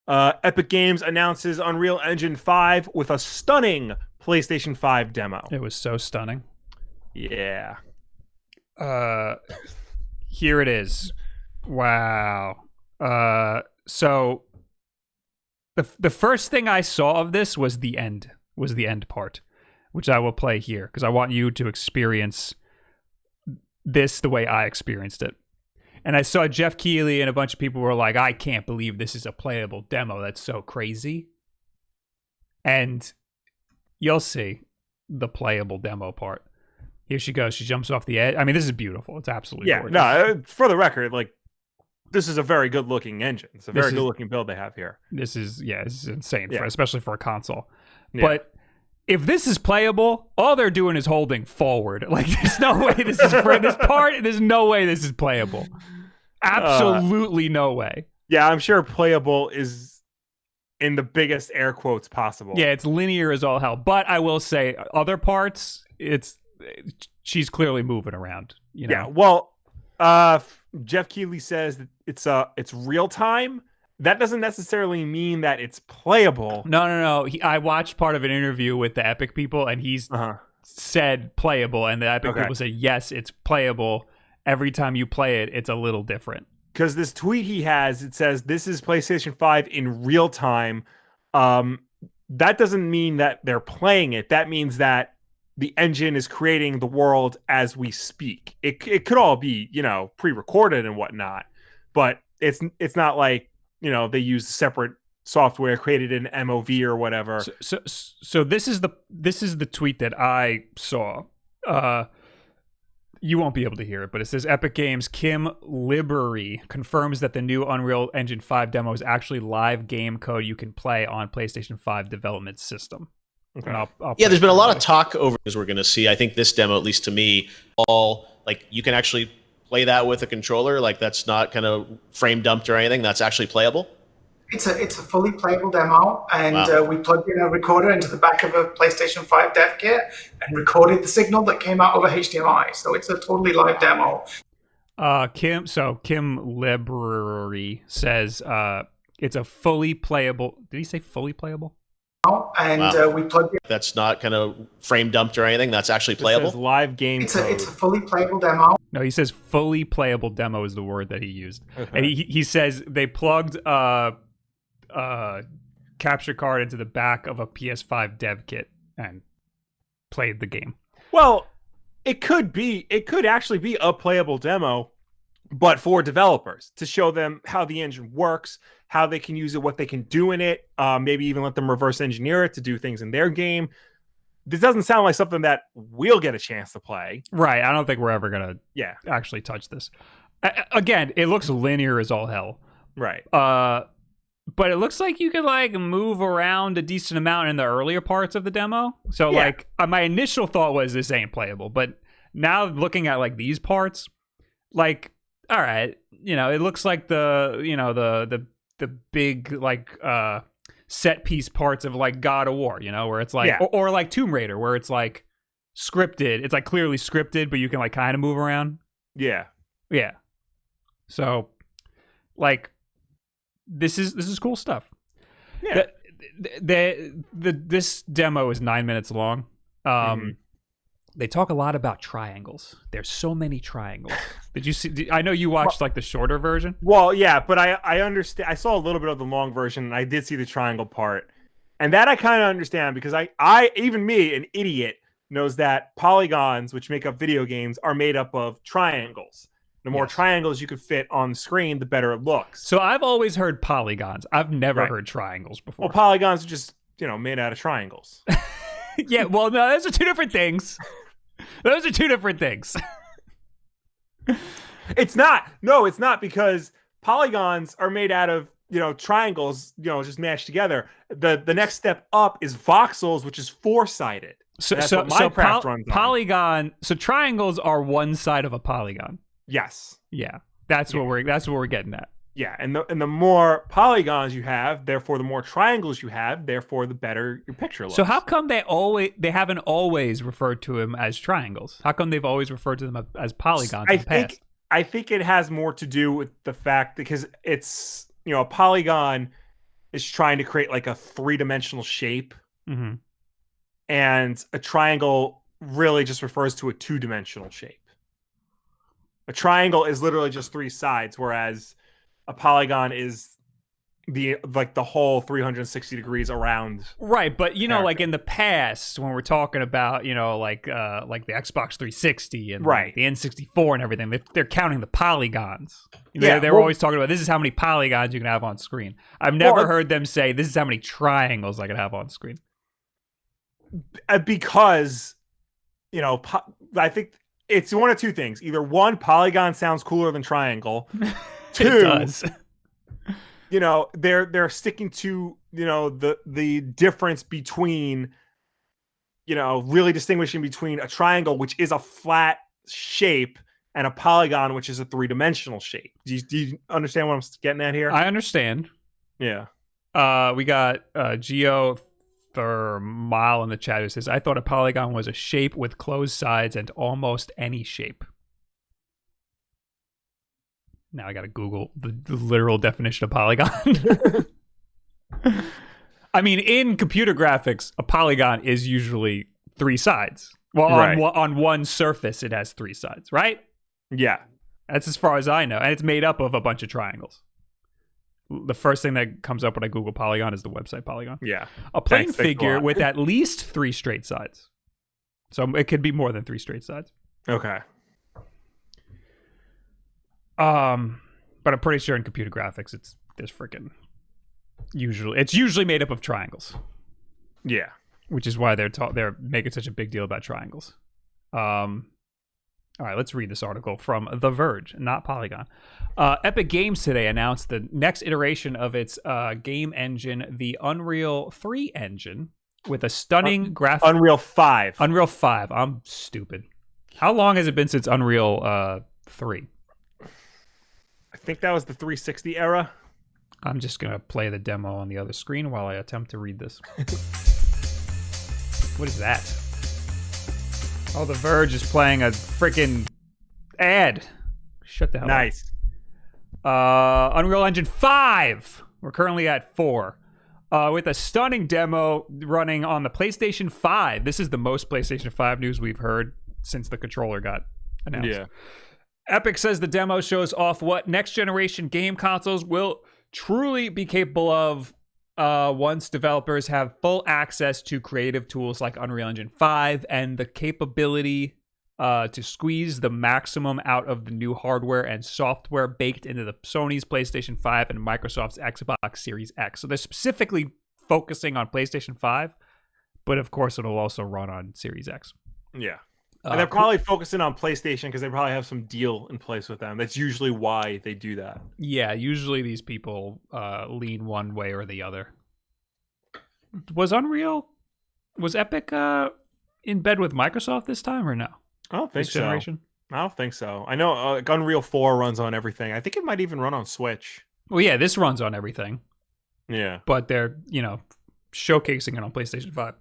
Epic Games announces Unreal Engine 5 with a stunning PlayStation 5 demo. It was so stunning. Yeah. Here it is. Wow. So the first thing I saw of this was the end part, which I will play here because I want you to experience this the way I experienced it. And I saw Jeff Keighley and a bunch of people were like, I can't believe this is a playable demo. That's so crazy. And you'll see the playable demo part. Here she goes. She jumps off the edge. I mean, this is beautiful. It's absolutely gorgeous. No, for the record, like, this is a very good-looking engine. It's a very good-looking build they have here. This is insane, especially for a console. Yeah. But if this is playable, all they're doing is holding forward. Like, there's no way this is for this part. There's no way this is playable. Absolutely no way. Yeah, I'm sure playable is in the biggest air quotes possible. Yeah, it's linear as all hell. But I will say, other parts, she's clearly moving around. You know? Yeah. Well, Jeff Keighley says that it's real time. That doesn't necessarily mean that it's playable. No. I watched part of an interview with the Epic people, and he's said playable, and the Epic people said, yes, it's playable. Every time you play it, it's a little different. Because this tweet he has, it says, this is PlayStation 5 in real time. That doesn't mean that they're playing it. That means that the engine is creating the world as we speak. It could all be, pre-recorded and whatnot, but it's not like, they use separate software created in MOV or whatever. So this is the tweet that I saw. You won't be able to hear it, but it says Epic Games Kim Libery confirms that the new Unreal Engine 5 demo is actually live game code you can play on PlayStation 5 development system. Okay. I'll there's been a lot of talk over things we're going to see. I think this demo, at least to me, all like you can actually play that with a controller. Like that's not kind of frame dumped or anything. That's actually playable. It's a fully playable demo, and we plugged in a recorder into the back of a PlayStation 5 dev kit and recorded the signal that came out over HDMI. So it's a totally live demo. Kim Libery says it's a fully playable. Did he say fully playable? And we plugged in. That's not kind of frame dumped or anything. That's actually playable. It says live game code. It's a fully playable demo. No, he says fully playable demo is the word that he used. Okay. And he says they plugged capture card into the back of a PS5 dev kit and played the game. Well, it could actually be a playable demo, but for developers to show them how the engine works, how they can use it, what they can do in it, maybe even let them reverse engineer it to do things in their game. This doesn't sound like something that we'll get a chance to play. Right. I don't think we're ever going to actually touch this. Again, it looks linear as all hell. Right. But it looks like you can like move around a decent amount in the earlier parts of the demo. So like my initial thought was this ain't playable, but now looking at like these parts, like, all right, it looks like the big like set piece parts of like God of War, where it's like or like Tomb Raider, where it's like scripted. It's like clearly scripted, but you can like kind of move around. Yeah. So like this is cool stuff. Yeah. This demo is 9 minutes long. They talk a lot about triangles. There's so many triangles. Did you see? I know you watched like the shorter version. Well, yeah, but I understand. I saw a little bit of the long version, and I did see the triangle part, and that I kind of understand because I even me, an idiot, knows that polygons, which make up video games, are made up of triangles. The more triangles you could fit on the screen, the better it looks. So I've always heard polygons. I've never heard triangles before. Well, polygons are just made out of triangles. Yeah. Well, no, those are two different things. Those are two different things. It's not. No, it's not, because polygons are made out of, triangles, just mashed together. The next step up is voxels, which is four-sided. So Minecraft runs on. Polygon. So triangles are one side of a polygon. Yes. Yeah. That's what we're getting at. Yeah, and the more polygons you have, therefore the more triangles you have, therefore the better your picture looks. So how come they haven't always referred to them as triangles? How come they've always referred to them as polygons in the past? I think it has more to do with the fact because it's, a polygon is trying to create like a 3-dimensional shape, Mm-hmm. and a triangle really just refers to a 2-dimensional shape. A triangle is literally just 3 sides, whereas a polygon is the whole 360 degrees around. Right, but you know, like character. in the past, when we're talking about, you know, like the Xbox 360 and Right. the N64 and everything, they're counting the polygons. Yeah, They're well- always talking about this is how many polygons you can have on screen. I've never heard them say this is how many triangles I can have on screen. Because, you know, I think it's one of two things. Either one, polygon sounds cooler than triangle. It Two, does. you know, they're sticking to, you know, the difference between, you know, really distinguishing between a triangle, which is a flat shape, and a polygon, which is a 3-dimensional shape. Do you understand what I'm getting at here? I understand. Yeah. We got Geo Thermal in the chat who says, I thought a polygon was a shape with closed sides and almost any shape. Now I gotta Google the literal definition of polygon. I mean, in computer graphics, a polygon is usually 3 sides. Well, Right. on one surface, it has 3 sides, right? Yeah. That's as far as I know. And it's made up of a bunch of triangles. The first thing that comes up when I Google Polygon is the website Polygon. Yeah. A plane Thanks a figure lot. with at least 3 straight sides. So it could be more than 3 straight sides. Okay. But I'm pretty sure in computer graphics, it's usually made up of triangles, Yeah. which is why they're making such a big deal about triangles. All right, let's read this article from The Verge, not Polygon. Epic Games today announced the next iteration of its game engine, the Unreal 3 engine, with a stunning graphic. Unreal 5. Unreal 5. I'm stupid. How long has it been since Unreal 3? I think that was the 360 era. I'm just going to play the demo on the other screen while I attempt to read this. What is that? Oh, The Verge is playing a freaking ad. Shut the hell Nice. up. Unreal Engine 5. We're currently at 4. With a stunning demo running on the PlayStation 5. This is the most PlayStation 5 news we've heard since the controller got announced. Yeah. Epic says the demo shows off what next generation game consoles will truly be capable of once developers have full access to creative tools like Unreal Engine 5 and the capability to squeeze the maximum out of the new hardware and software baked into the Sony's PlayStation 5 and Microsoft's Xbox Series X. So they're specifically focusing on PlayStation 5, but of course it'll also run on Series X. Yeah. And they're probably focusing on PlayStation because they probably have some deal in place with them. That's usually why they do that. Yeah, usually these people lean one way or the other. Was Epic in bed with Microsoft this time or no? I don't think This so. generation? I don't think so. I know Unreal 4 runs on everything. I think it might even run on Switch. Well, yeah, this runs on everything, Yeah. but they're, showcasing it on PlayStation 5.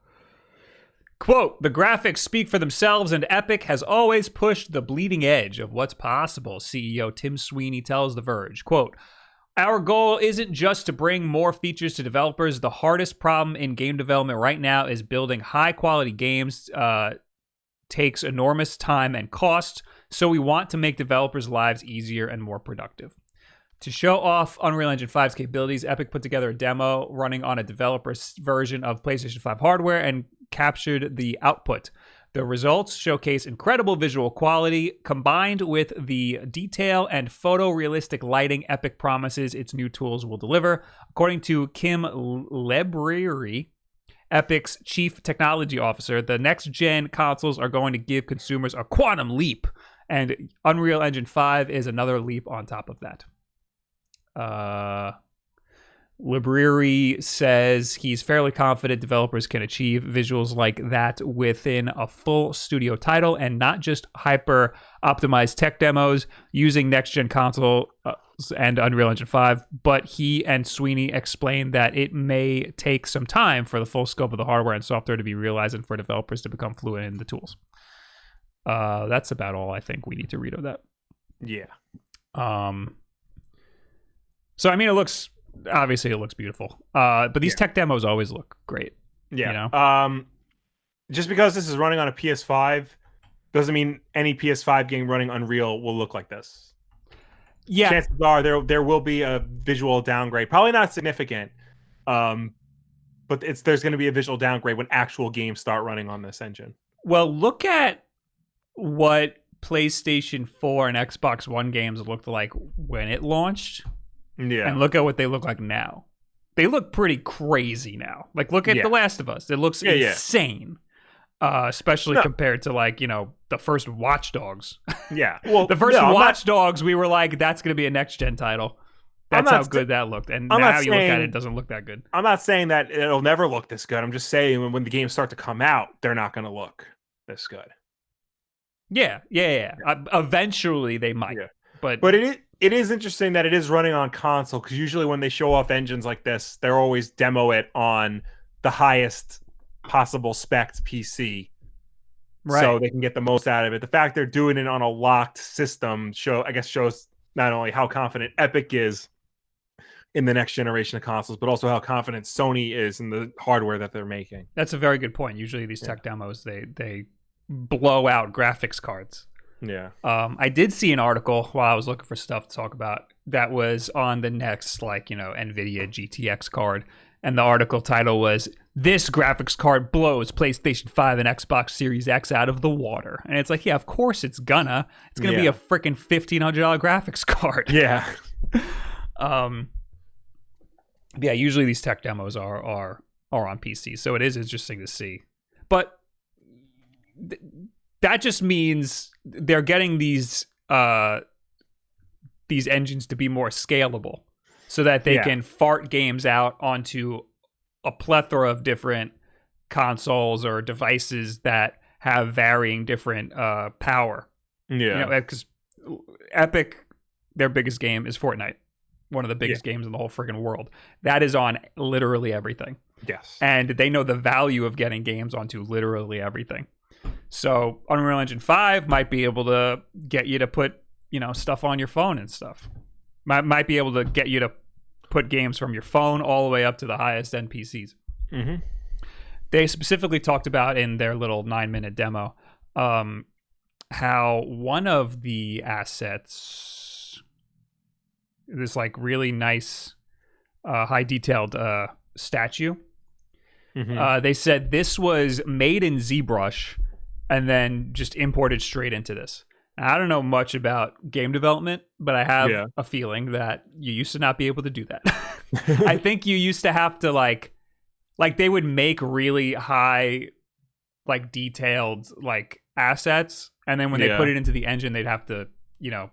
Quote, the graphics speak for themselves and Epic has always pushed the bleeding edge of what's possible, CEO Tim Sweeney tells The Verge. Quote, our goal isn't just to bring more features to developers. The hardest problem in game development right now is building high-quality games. Takes enormous time and cost, so we want to make developers' lives easier and more productive. To show off Unreal Engine 5's capabilities, Epic put together a demo running on a developer's version of PlayStation 5 hardware and captured the output. The results showcase incredible visual quality combined with the detail and photorealistic lighting Epic promises its new tools will deliver. According to Kim Lebriery, Epic's chief technology officer, the next-gen consoles are going to give consumers a quantum leap, and Unreal Engine 5 is another leap on top of that. Library says he's fairly confident developers can achieve visuals like that within a full studio title and not just hyper-optimized tech demos using next-gen console and Unreal Engine 5, but he and Sweeney explained that it may take some time for the full scope of the hardware and software to be realized and for developers to become fluent in the tools. That's about all I think we need to read of that. Yeah. So, I mean, it looks obviously it looks beautiful. But these tech demos always look great. Yeah. You know? Just because this is running on a PS5 doesn't mean any PS5 game running Unreal will look like this. Yeah. Chances are there will be a visual downgrade. Probably not significant. But there's going to be a visual downgrade when actual games start running on this engine. Well, look at what PlayStation 4 and Xbox One games looked like when it launched. Yeah. And look at what they look like now. They look pretty crazy now. Like, look at The Last of Us. It looks insane. Especially compared to, like, you know, the first Watch Dogs. Yeah. Well, the first Watch Dogs, we were like, that's going to be a next-gen title. That's how good that looked. And now you look at it, it doesn't look that good. I'm not saying that it'll never look this good. I'm just saying when the games start to come out, they're not going to look this good. Yeah. Eventually, they might. Yeah. But it is interesting that it is running on console, because usually when they show off engines like this, they're always demo it on the highest possible spec PC, right? So they can get the most out of it. The fact they're doing it on a locked system shows not only how confident Epic is in the next generation of consoles, but also how confident Sony is in the hardware that they're making. That's a very good point. Usually these tech demos, they blow out graphics cards. Yeah. I did see an article while I was looking for stuff to talk about that was on the next, like, you know, NVIDIA GTX card. And the article title was, "This graphics card blows PlayStation 5 and Xbox Series X out of the water." And it's like, yeah, of course it's gonna. It's gonna be a freaking $1,500 graphics card. Yeah. Yeah, usually these tech demos are on PC, so it is interesting to see. But that just means they're getting these engines to be more scalable, so that they can fart games out onto a plethora of different consoles or devices that have varying different power. Yeah, you know, because Epic, their biggest game is Fortnite. One of the biggest games in the whole friggin' world. That is on literally everything. Yes. And they know the value of getting games onto literally everything. So Unreal Engine 5 might be able to get you to put, you know, stuff on your phone and stuff. Might be able to get you to put games from your phone all the way up to the highest end PCs. Mm-hmm. They specifically talked about in their little 9-minute demo how one of the assets, this like really nice high detailed statue, they said this was made in ZBrush and then just imported straight into this. Now, I don't know much about game development, but I have a feeling that you used to not be able to do that. I think you used to have to like they would make really high, like detailed like assets, and then when they put it into the engine, they'd have to, you know,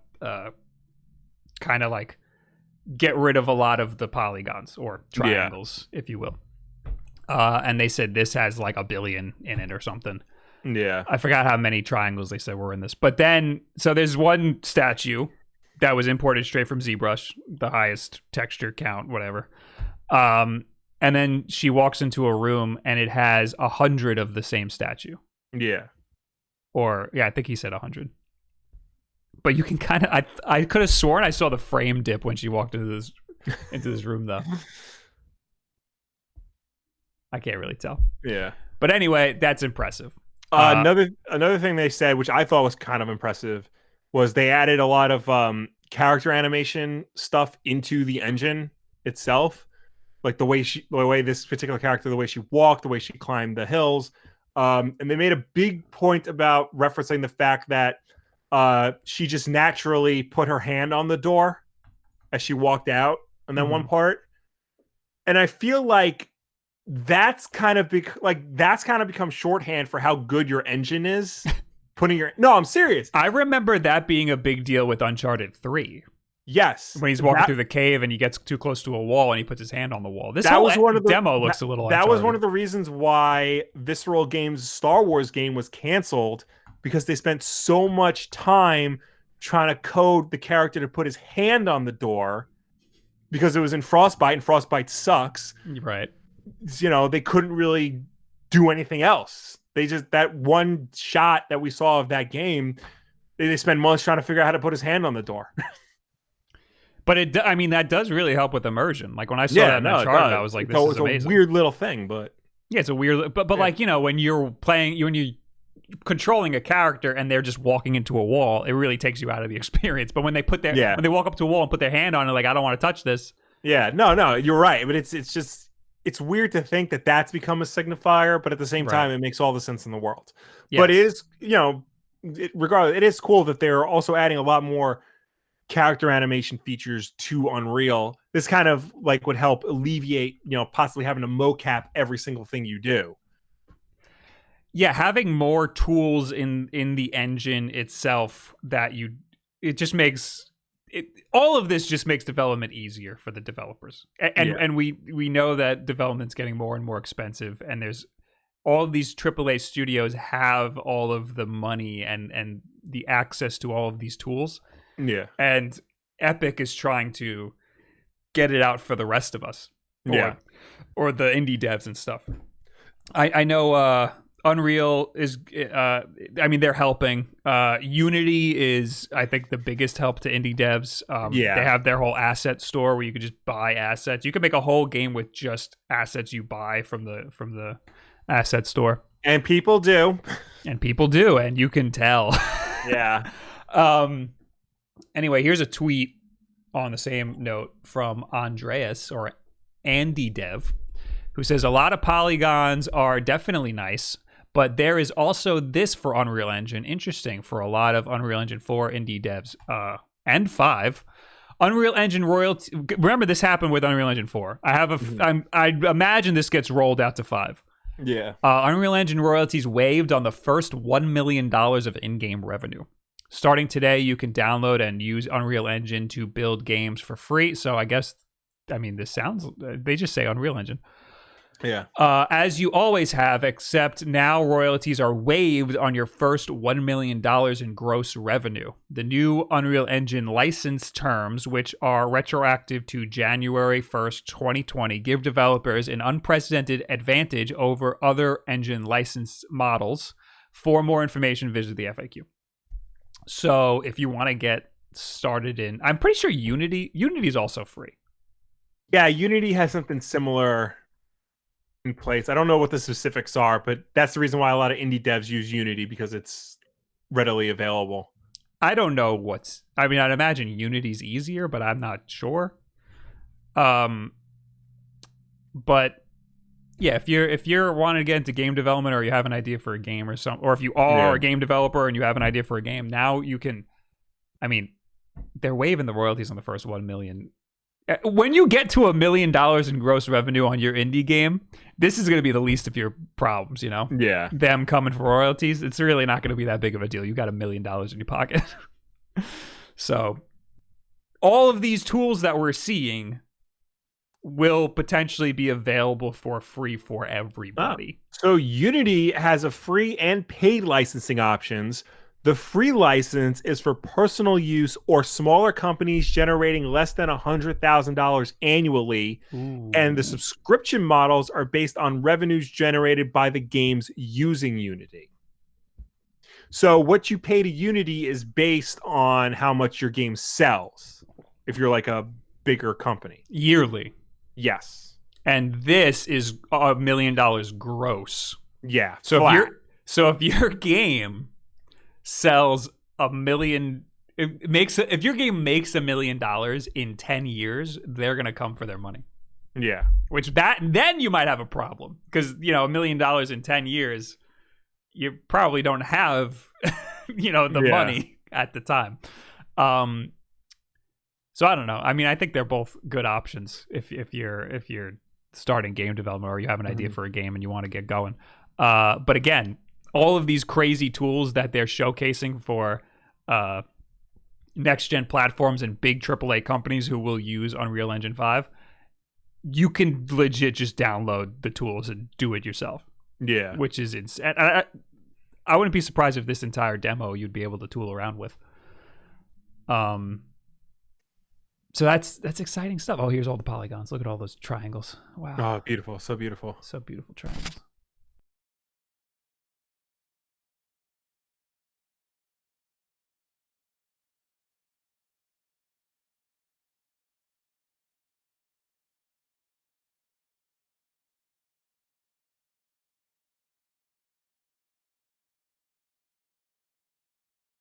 kind of like get rid of a lot of the polygons or triangles, if you will. And they said this has like 1 billion in it or something. Yeah. I forgot how many triangles they said were in this. But then, so there's one statue that was imported straight from ZBrush, the highest texture count, whatever. And then she walks into a room and it has 100 of the same statue. Yeah. Or, I think he said 100. But you can kind of, I could have sworn I saw the frame dip when she walked into this room, though. I can't really tell. Yeah. But anyway, that's impressive. Another thing they said, which I thought was kind of impressive, was they added a lot of character animation stuff into the engine itself, like the way this particular character, the way she walked, the way she climbed the hills, and they made a big point about referencing the fact that she just naturally put her hand on the door as she walked out, and then one part, and I feel like that's kind of become shorthand for how good your engine is. No, I'm serious. I remember that being a big deal with Uncharted 3. Yes, when he's walking through the cave and he gets too close to a wall and he puts his hand on the wall. This demo looks a little. That was one of the reasons why Visceral Games' Star Wars game was canceled, because they spent so much time trying to code the character to put his hand on the door, because it was in Frostbite and Frostbite sucks. Right. You know, they couldn't really do anything else. That one shot that we saw of that game, they spent months trying to figure out how to put his hand on the door. But I mean, that does really help with immersion. Like when I saw that in Uncharted, I was like, this is amazing. It's a weird little thing, but yeah, it's a weird. But like, you know, when you're controlling a character and they're just walking into a wall, it really takes you out of the experience. But when they when they walk up to a wall and put their hand on it, like, I don't want to touch this. Yeah, no, you're right. But it's weird to think that that's become a signifier, but at the same time, it makes all the sense in the world. Yes. But it is, you know, regardless, it is cool that they're also adding a lot more character animation features to Unreal. This kind of like would help alleviate, you know, possibly having to mocap every single thing you do. Yeah, having more tools in the engine itself it just makes it, all of this just makes development easier for the developers. And we know that development's getting more and more expensive, and there's all of these AAA studios have all of the money and the access to all of these tools. Yeah. And Epic is trying to get it out for the rest of us. Or the indie devs and stuff. I know Unreal is, I mean, they're helping. Unity is, I think, the biggest help to indie devs. They have their whole asset store where you could just buy assets. You can make a whole game with just assets you buy from the asset store. And people do. And you can tell. Yeah. Anyway, here's a tweet on the same note from Andreas, or Andy Dev, who says, a lot of polygons are definitely nice, but there is also this for Unreal Engine. Interesting for a lot of Unreal Engine 4 indie devs and 5. Unreal Engine royalty. Remember, this happened with Unreal Engine 4. I imagine this gets rolled out to 5. Yeah. Unreal Engine royalties waived on the first $1 million of in-game revenue. Starting today, you can download and use Unreal Engine to build games for free. So I guess, I mean, they just say Unreal Engine. Yeah. As you always have, except now royalties are waived on your first $1 million in gross revenue. The new Unreal Engine license terms, which are retroactive to January 1st, 2020, give developers an unprecedented advantage over other engine license models. For more information, visit the FAQ. So if you want to get started in, I'm pretty sure Unity is also free. Yeah, Unity has something similar in place. I don't know what the specifics are, but that's the reason why a lot of indie devs use Unity, because it's readily available. I don't know I'd imagine Unity's easier, but I'm not sure. But yeah, if you're wanting to get into game development, or you have an idea for a game or something, or if you are a game developer and you have an idea for a game, now you can, I mean, they're waiving the royalties on the first 1 million. When you get to $1 million in gross revenue on your indie game, this is going to be the least of your problems, you know? Yeah. Them coming for royalties, it's really not going to be that big of a deal. You got $1 million in your pocket. So all of these tools that we're seeing will potentially be available for free for everybody. So Unity has a free and paid licensing options. The free license is for personal use or smaller companies generating less than $100,000 annually. Ooh. And the subscription models are based on revenues generated by the games using Unity. So what you pay to Unity is based on how much your game sells, if you're like a bigger company. Yearly. Yes. And this is $1 million gross. Yeah. So if your game sells $1 million, if your game makes $1 million in 10 years, they're gonna come for their money. Yeah. Then you might have a problem, because $1 million in 10 years, you probably don't have the money at the time. So I don't know. I mean, I think they're both good options if you're starting game development, or you have an idea for a game and you want to get going. But again, all of these crazy tools that they're showcasing for next-gen platforms and big AAA companies who will use Unreal Engine 5, you can legit just download the tools and do it yourself. Yeah. Which is insane. I wouldn't be surprised if this entire demo you'd be able to tool around with. So that's exciting stuff. Oh, here's all the polygons. Look at all those triangles. Wow. Oh, beautiful. So beautiful. So beautiful triangles.